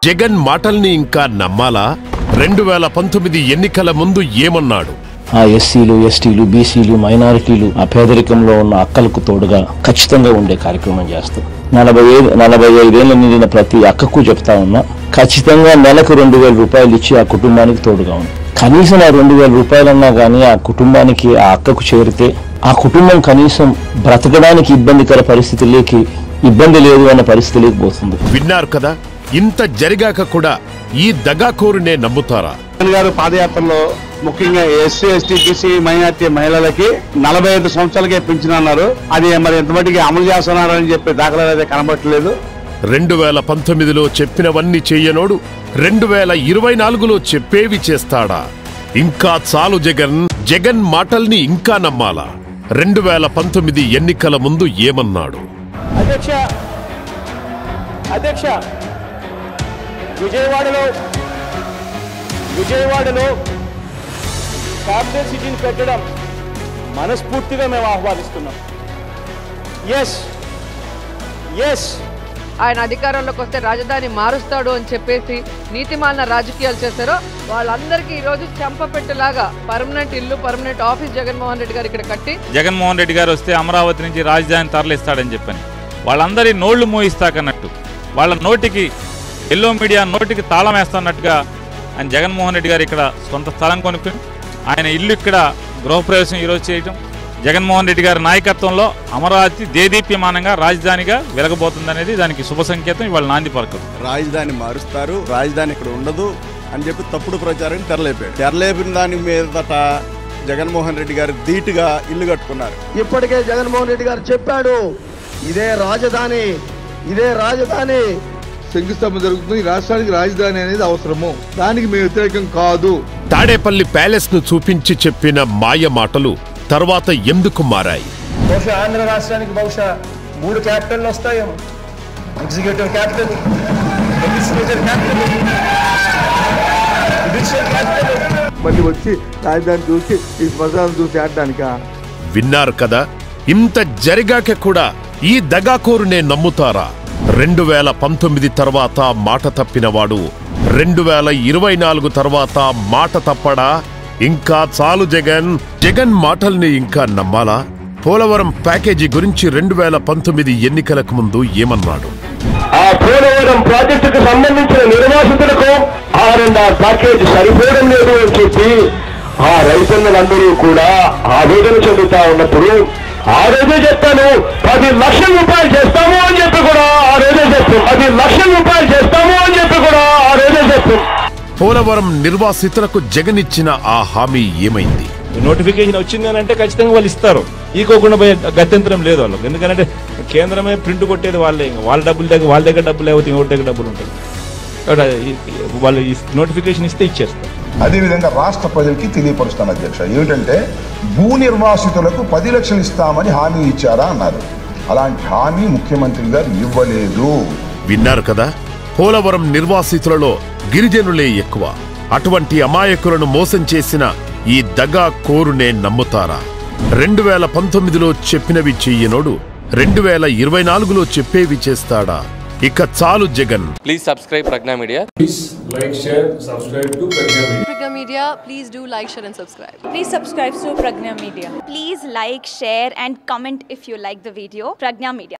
జగన్ మాటల్ని ఇంకా నమ్మాలా? 2019 ఎన్నికల ముందు ఏమన్నాడు? ఆ ఎస్సీలు, ఎస్టీలు, బీసీలు, మైనారిటీలు, ఆ పేదరికంలో ఉన్న అక్కలకు తోడుగా ఖచ్చితంగా ఉండే కార్యక్రమం చేస్తాం. 45 ఏళ్ళ నిండిన ప్రతి అక్కకు చెప్తా ఉన్నా, ఖచ్చితంగా నెలకు 2,000 రూపాయలు ఇచ్చి ఆ కుటుంబానికి తోడుగా ఉంది. కనీసం ఆ 2,000 రూపాయలన్నా కానీ ఆ కుటుంబానికి, ఆ అక్కకు చేరితే ఆ కుటుంబం కనీసం బ్రతకడానికి ఇబ్బంది లేదు అన్న పరిస్థితి లేకపోతుంది. విన్నారు కదా, ఇంత జరిగాక కూడా ఈ దగాకోరునే నమ్ముతారా? జగన్ గారు పాదయాత్రలో ముఖ్యంగా ఎస్సీ, ఎస్టీ, బీసీ, మైనార్టీ మహిళలకి 45 సంవత్సరాలకే పింఛన్ అన్నారు. అది మరి ఎంతమటికి అమలు చేస్తున్నారని చెప్పి దాఖలాలు అయితే కనబట్టలేదు. 2019లో చెప్పినవన్నీ చెయ్యనోడు 2024లో చెప్పేవి చేస్తాడా? ఇంకా చాలు జగన్ మాటల్ని ఇంకా నమ్మాలా? 2019 ఎన్నికల ముందు ఏమన్నాడు? అధ్యక్ష విజయవాడలో క్యాపిటల్ సిటీని పెట్టడం మనస్ఫూర్తిగా మేము ఆహ్వానిస్తున్నాం. ఆయన అధికారంలోకి వస్తే రాజధాని మారుస్తాడు అని చెప్పేసి నీతిమాలిన రాజకీయాలు చేశారో వాళ్ళందరికీ ఈరోజు చెంపపెట్టులాగా పర్మనెంట్ ఇల్లు, పర్మనెంట్ ఆఫీస్ జగన్మోహన్ రెడ్డి గారు ఇక్కడ కట్టి, జగన్మోహన్ రెడ్డి గారు వస్తే అమరావతి నుంచి రాజధాని తరలిస్తాడని చెప్పని వాళ్ళందరి నోళ్లు మోయిస్తాకన్నట్టు, వాళ్ళ నోటికి ఎల్లో మీడియా నోటికి తాళం వేస్తున్నట్టుగా ఆయన జగన్మోహన్ రెడ్డి గారు ఇక్కడ సొంత స్థలం కొనుక్కుని ఆయన ఇల్లు ఇక్కడ గృహప్రవేశం ఈరోజు చేయటం, జగన్మోహన్ రెడ్డి గారి నాయకత్వంలో అమరావతి దేదీప్యమానంగా రాజధానిగా వెలగబోతుందనేది దానికి శుభ సంకేతం. ఇవాళ నాంది పలకదు. రాజధాని మారుస్తారు, రాజధాని ఇక్కడ ఉండదు అని చెప్పి తప్పుడు ప్రచారం తెరలేపిన దాని మీదట జగన్మోహన్ రెడ్డి గారు ధీటుగా ఇల్లు కట్టుకున్నారు. ఇప్పటికే జగన్మోహన్ రెడ్డి గారు చెప్పాడు, ఇదే రాజధాని శంకుస్థాపన జరుగుతుంది. రాష్ట్రానికి రాజధాని అనేది అవసరము, దానికి మేము వ్యతిరేకం కాదు. తాడేపల్లి ప్యాలెస్ ను చూపించి చెప్పిన మాయ మాటలు తర్వాత ఎందుకు మారాయి? బహుశా ఆంధ్ర రాష్ట్రానికి 3 క్యాపిటల్ వస్తాయేమో. Executive capital, legislature capital, judicial capital. మళ్ళీ వచ్చి రాజధాని చూసి ఈ శ్మశానం చూసి ఆడడానికా? విన్నారు కదా, ఇంత జరిగాక కూడా ఈ దగాకోరునే నమ్ముతారా? 2019 తర్వాత మాట తప్పినవాడు 2024 తర్వాత మాట తప్పడా? ఇంకా చాలు జగన్ మాటల్ని ఇంకా నమ్మాలా? పోలవరం ప్యాకేజీ గురించి 2019 ఎన్నికలకు ముందు ఏమన్నాడు? ఆ పోలవరం ప్రాజెక్టుకు సంబంధించిన నిర్వాసితులకు R&R ప్యాకేజ్ సరిపోవడం లేదు అని చెప్పి ఆ రైతన్నలందరూ కూడా ఆవేదన చెందుతా ఉన్నప్పుడు ఆ రోజే చెప్పాను 10 లక్షల రూపాయలు చేస్తాము అని చెప్పి కూడా ఆ రోజే చెప్పాను. 10 లక్షల రూపాయలు చేస్తాము అని చెప్పి కూడా ఆ రోజే చెప్పాను. పోలవరం నిర్వాసితులకు జగన్ ఇచ్చిన ఆ హామీ ఏమైంది? నోటిఫికేషన్ వచ్చింది అని అంటే ఖచ్చితంగా వాళ్ళు ఇస్తారు. ఈకోకుండా పోయే గత్యంతరం లేదు వాళ్ళకి. ఎందుకంటే కేంద్రమే ప్రింట్ కొట్టేది వాళ్ళే. వాళ్ళ దగ్గర డబ్బులు లేకపోతే ఇంకోటి దగ్గర డబ్బులు ఉంటాయి. వాళ్ళు నోటిఫికేషన్ ఇస్తే ఇచ్చేస్తారు. అదేవిధంగా రాష్ట్ర ప్రజలకి తెలియపరుస్తాను అధ్యక్ష, ఏమిటంటే భూ నిర్వాసితులకు 10 లక్షలు ఇస్తామని హామీ ఇచ్చారా అన్నారు. అలాంటి హామీ ముఖ్యమంత్రి గారు ఇవ్వలేదు. విన్నారు కదా, పోలవరం నిర్వాసితులలో గిరిజనులే ఎక్కువ. అటువంటి అమాయకులను మోసం చేసిన ఈ దగా కోరునే నమ్ముతారా? 2019లో చెప్పినవి చెయ్యనోడు 2024లో చెప్పేవి చేస్తాడా? ఇక చాలు Jagan. Please subscribe Pragna Media. Please like, share, subscribe to Pragna Media. Pragna Media, please do like, share and subscribe. Please subscribe to Pragna Media. Please like, share and comment if you like the video. Pragna Media.